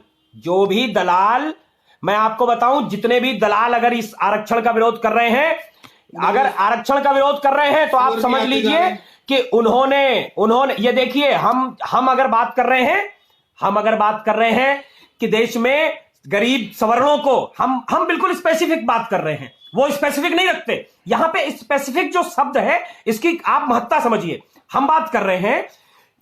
मैं आपको बताऊं, जितने भी दलाल अगर इस आरक्षण का विरोध कर रहे हैं, अगर आरक्षण का विरोध कर रहे हैं तो आप समझ लीजिए कि उन्होंने ये देखिए, हम अगर बात कर रहे हैं कि देश में गरीब सवर्णों को हम बिल्कुल स्पेसिफिक बात कर रहे हैं, वो स्पेसिफिक नहीं रखते। यहां पे स्पेसिफिक जो शब्द है इसकी आप महत्ता समझिए। हम बात कर रहे हैं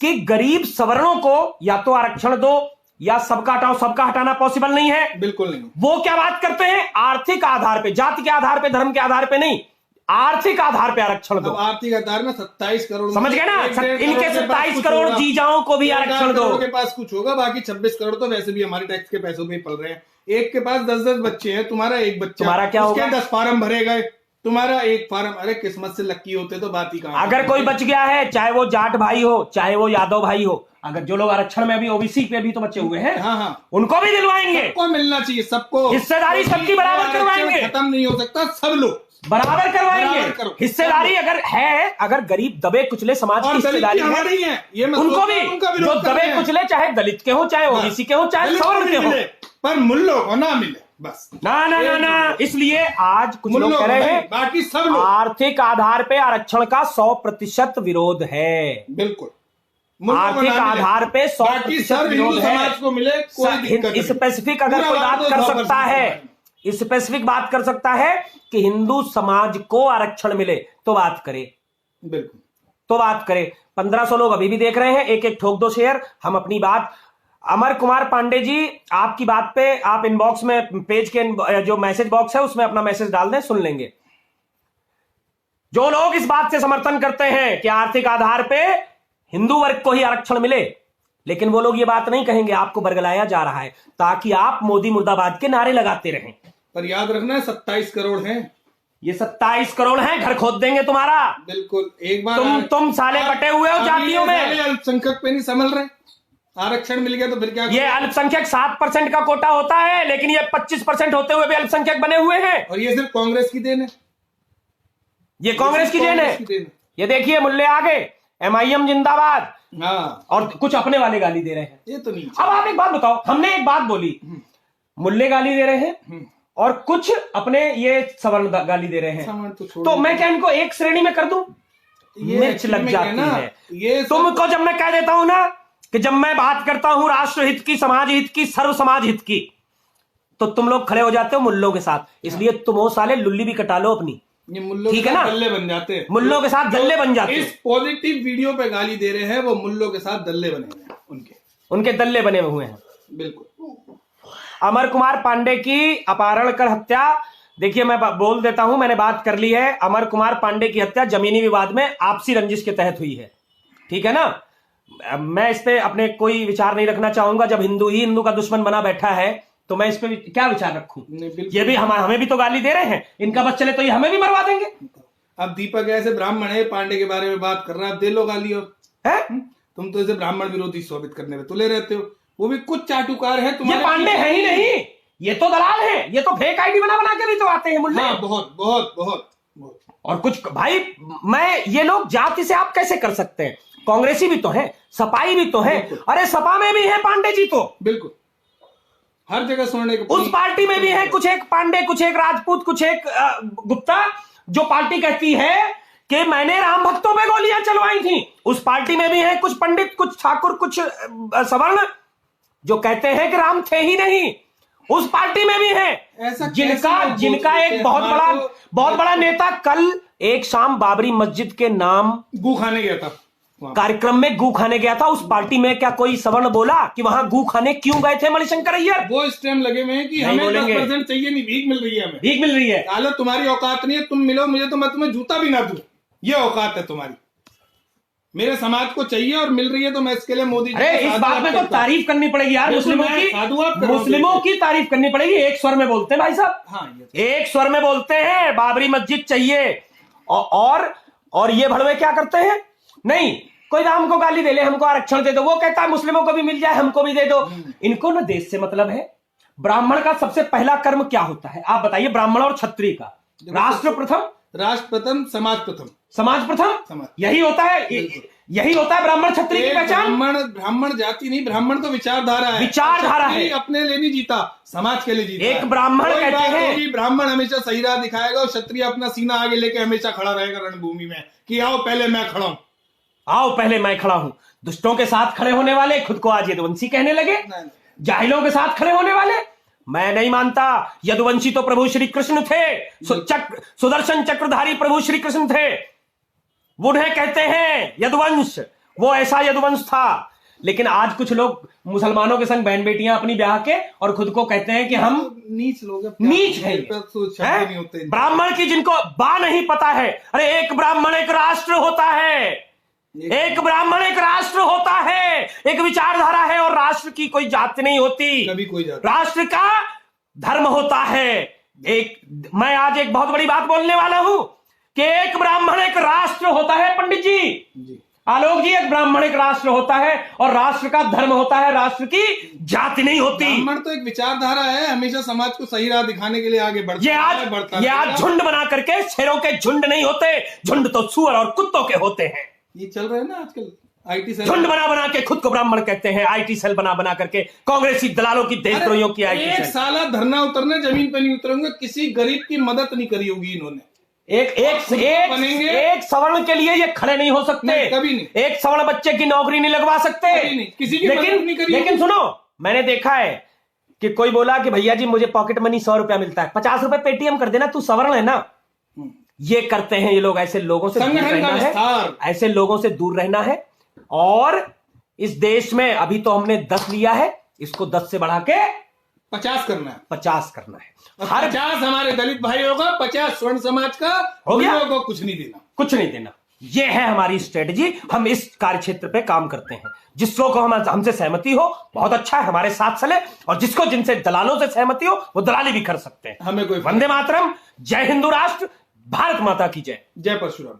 कि गरीब सवर्णों को या तो आरक्षण दो या सबका हटाओ, सबका हटाना पॉसिबल नहीं है, बिल्कुल नहीं। वो क्या बात करते हैं, आर्थिक आधार पे, जाति के आधार पे, धर्म के आधार पे नहीं, आर्थिक आधार पे आरक्षण दो। आर्थिक आधार में 27 करोड़, समझ गए ना, इनके 27 करोड़ जीजाओं को भी आरक्षण दो। के पास कुछ होगा, बाकी 26 करोड़ तो वैसे भी हमारे टैक्स के पैसों पे पल रहे हैं। एक के पास 10-10 बच्चे हैं, तुम्हारा एक बच्चा, तुम्हारा क्या होगा? 10 फार्म भरे गए, तुम्हारा एक फार्म। अरे किस्मत से लक्की होते तो बात ही कहां। अगर कोई बच गया है, चाहे वो जाट भाई हो, चाहे वो यादव भाई हो, अगर जो लोग आरक्षण में अभी ओबीसी पे भी तो बच्चे हुए हैं, हाँ, उनको भी दिलवाएंगे। सबको मिलना चाहिए, सबको हिस्सेदारी सबकी बराबर करवाएंगे। खत्म नहीं हो सकता, सब लोग बराबर करवाएंगे। हिस्सेदारी अगर है, अगर गरीब दबे कुचले समाज की हिस्सेदारी है, ये उनको भी, जो दबे कुचले, चाहे दलित के हो, चाहे ओबीसी के हो, चाहे सवर्ण के हो, पर मूल्यों को ना मिले बस। ना। इसलिए आज कुछ लोग कह रहे हैं बाकी सब लोग आर्थिक आधार पे आरक्षण का 100% विरोध है। बिल्कुल, आर्थिक आधार पे 100% विरोध है। समाज को मिले, कोई स्पेसिफिक अगर कोई बात कर सकता है, स्पेसिफिक बात कर सकता है कि हिंदू समाज को आरक्षण मिले तो बात करे, बिल्कुल तो बात करे। 1500 लोग अभी भी देख रहे हैं, एक ठोक दो शेयर, हम अपनी बात। अमर कुमार पांडे जी, आपकी बात पे आप इनबॉक्स में, पेज के जो मैसेज बॉक्स है उसमें अपना मैसेज डाल दें, सुन लेंगे। जो लोग इस बात से समर्थन करते हैं कि आर्थिक आधार पे हिंदू वर्ग को ही आरक्षण मिले, लेकिन वो लोग ये बात नहीं कहेंगे, आपको बरगलाया जा रहा है ताकि आप मोदी मुर्दाबाद के नारे लगाते रहें। पर याद रखना 27 करोड़ हैं, ये 27 करोड़ हैं, घर खोद देंगे तुम्हारा। बिल्कुल। एक बार तुम साले बटे हुए हो जातियों में। अल्पसंख्यक पे नहीं संभल रहे, आरक्षण मिल गया तो फिर क्या? ये अल्पसंख्यक 7% का कोटा होता है, लेकिन ये 25% होते हुए भी अल्पसंख्यक बने हुए हैं। और ये सिर्फ कांग्रेस की देन है, ये कांग्रेस की देन है। ये देखिए मुल्ले आगे, MIM जिंदाबाद। हाँ, और कुछ अपने वाले गाली दे रहे हैं। ये तो नहीं। अब आप एक बात बताओ, हमने एक बात बोली, मुल्ले गाली दे रहे हैं और कुछ अपने ये सवर्ण गाली दे रहे हैं, तो मैं क्या इनको एक श्रेणी में कर दूं? मिर्च लग जाती है। ये तुमको जब मैं कह देता हूं ना कि जब मैं बात करता हूं राष्ट्र हित की, समाज हित की, सर्व समाज हित की, तो तुम लोग खड़े हो जाते हो मुल्लों के साथ। इसलिए तुम वो साले लुल्ली भी कटा लो अपनी, ये मुल्लों ठीक है ना? दल्ले बन जाते हैं, मुल्लों के साथ दल्ले बन जाते हैं। इस पॉजिटिव वीडियो पे गाली दे रहे हैं, वो मुल्लों के साथ दल्ले बने हुए हैं, उनके दल्ले बने हुए हैं। बिल्कुल। अमर कुमार पांडे की अपहरण कर हत्या, देखिए मैं बोल देता हूं, मैंने बात कर ली है। अमर कुमार पांडे की हत्या जमीनी विवाद में आपसी रंजिश के तहत हुई है, ठीक है ना? मैं इस पे अपने कोई विचार नहीं रखना चाहूंगा। जब हिंदू ही हिंदू का दुश्मन बना बैठा है तो मैं इस पे क्या विचार रखूं? ये भी हमें भी तो गाली दे रहे हैं, इनका बस चले तो ये हमें भी मरवा देंगे। अब दीपक ऐसे ब्राह्मण है, पांडे के बारे में बात कर रहा है, अब दे लो गाली। और तुम तो इसे ब्राह्मण विरोधी साबित करने में तुले रहते हो, वो भी कुछ चाटुकार है। ये पांडे है ही नहीं, ये तो दलाल है, ये तो फेक आईडी बना बना के भी तो आते हैं मुल्ले। हाँ, बहुत बहुत बहुत बहुत। और कुछ भाई, मैं ये लोग जाति से आप कैसे कर सकते हैं? कांग्रेसी भी तो है, सपाई भी तो है, अरे सपा में भी है पांडे जी तो, बिल्कुल हर जगह सुनने को। उस पार्टी में भी है कुछ एक पांडे, कुछ एक राजपूत, कुछ एक गुप्ता, जो पार्टी कहती है कि मैंने राम भक्तों पे गोलियां चलवाई थी। उस पार्टी में भी है कुछ पंडित, कुछ ठाकुर, कुछ सवर्ण जो कहते हैं कि राम थे ही नहीं। उस पार्टी में भी है जिनका एक बहुत बड़ा नेता कल एक शाम बाबरी मस्जिद के नाम गू खाने गया था, कार्यक्रम में गू खाने गया था। उस पार्टी में क्या कोई सवर्ण बोला कि वहां गू खाने क्यों गए थे मणिशंकर अय्यर? वो इस टाइम लगे हुए हैं कि हमें 10% चाहिए, नहीं भीख मिल रही है, हमें भीख मिल रही है। हालत तुम्हारी औकात नहीं है, तुम मिलो मुझे तो मैं तुम्हें जूता भी ना दूं, ये औकात है तुम्हारी। मेरे समाज को चाहिए और मिल रही है तो मैं इसके लिए मोदी जी। अरे इस बात में तो तारीफ करनी पड़ेगी यार, मुस्लिमों की तारीफ करनी पड़ेगी। एक स्वर में बोलते हैं भाई साहब, हाँ, एक स्वर में बोलते हैं बाबरी मस्जिद चाहिए। और ये भड़वे क्या करते हैं? नहीं, कोई राम को गाली दे ले, हमको आरक्षण दे दो, वो कहता है मुस्लिमों को भी मिल जाए, हमको भी दे दो। इनको ना देश से मतलब है। ब्राह्मण का सबसे पहला कर्म क्या होता है आप बताइए? ब्राह्मण और क्षत्रिय का राष्ट्र प्रथम, समाज प्रथम, समाज प्रथम, यही होता है, यही होता है ब्राह्मण क्षत्रिय की पहचान। ब्राह्मण जाति नहीं, ब्राह्मण तो विचारधारा है, विचारधारा है। अपने लिए नहीं जीता, समाज के लिए जीता। एक ब्राह्मण कहते हैं, ब्राह्मण हमेशा सही राह दिखाएगा और क्षत्रिय अपना सीना आगे लेके हमेशा खड़ा रहेगा रणभूमि में कि आओ पहले मैं खड़ा हूं, आओ पहले मैं खड़ा हूं। दुष्टों के साथ खड़े होने वाले खुद को आज यदुवंशी कहने लगे, जाहिलों के साथ खड़े होने वाले। मैं नहीं मानता, यदुवंशी तो प्रभु श्री कृष्ण थे, सुदर्शन चक्रधारी प्रभु श्री कृष्ण थे, उन्हें कहते हैं यदुवंश, वो ऐसा यदुवंश था। लेकिन आज कुछ लोग मुसलमानों के संग बहन बेटियां अपनी ब्याह के और खुद को कहते हैं कि हम नीच लोग, नीच हैं। ब्राह्मण की जिनको बा नहीं पता है, अरे एक ब्राह्मण एक राष्ट्र होता है, एक ब्राह्मण एक राष्ट्र होता है, एक विचारधारा है, और राष्ट्र की कोई जाति नहीं होती, कभी कोई जाति। राष्ट्र का धर्म होता है। मैं आज एक बहुत बड़ी बात बोलने वाला हूं कि एक ब्राह्मण एक राष्ट्र होता है। पंडित जी, आलोक जी, एक ब्राह्मण एक राष्ट्र होता है और राष्ट्र का धर्म होता है, राष्ट्र की जाति नहीं होती। ब्राह्मण तो एक विचारधारा है, हमेशा समाज को सही राह दिखाने के लिए आगे बढ़ता है। ये आज झुंड बना करके शेरों के झुंड नहीं होते, झुंड तो सुअर और कुत्तों के होते हैं। ये चल रहा है ना आजकल, आईटी सेल झुंड बना के खुद को ब्राह्मण कहते हैं, आईटी सेल बना करके कांग्रेसी दलालों की देशद्रोहियों की आईटी सेल। एक साला धरना उतरने जमीन पे नहीं उतरेंगे, किसी गरीब की मदद नहीं करी होगी इन्होंने। एक सवर्ण के लिए ये खड़े नहीं हो सकते, कभी नहीं। एक सवर्ण बच्चे की नौकरी नहीं लगवा सकते, किसी की मदद नहीं करी। लेकिन सुनो, मैंने देखा है कि कोई बोला कि भैया जी मुझे पॉकेट मनी 100 रुपया मिलता है, 50 रुपए पेटीएम कर देना, तू सवर्ण है ना। ये करते हैं ये लोग, ऐसे लोगों से दूर रहना है, ऐसे लोगों से दूर रहना है। और इस देश में अभी तो हमने 10 लिया है, इसको 10 से बढ़ा के 50 करना है। 50 करना है। हर 50 हमारे दलित भाइयों का, 50 स्वर्ण समाज का, हो गया। उन लोगों को कुछ नहीं देना, कुछ नहीं देना। ये है हमारी स्ट्रेटजी। हम इस कार्य क्षेत्र पे काम करते हैं। जिसको हमसे सहमति हो बहुत अच्छा है, हमारे साथ चले, और जिसको जिनसे दलालों से सहमति हो वो दलाली भी कर सकते हैं। हमें कोई वंदे मातरम। जय हिंदू राष्ट्र। भारत माता की जय। जय परशुराम।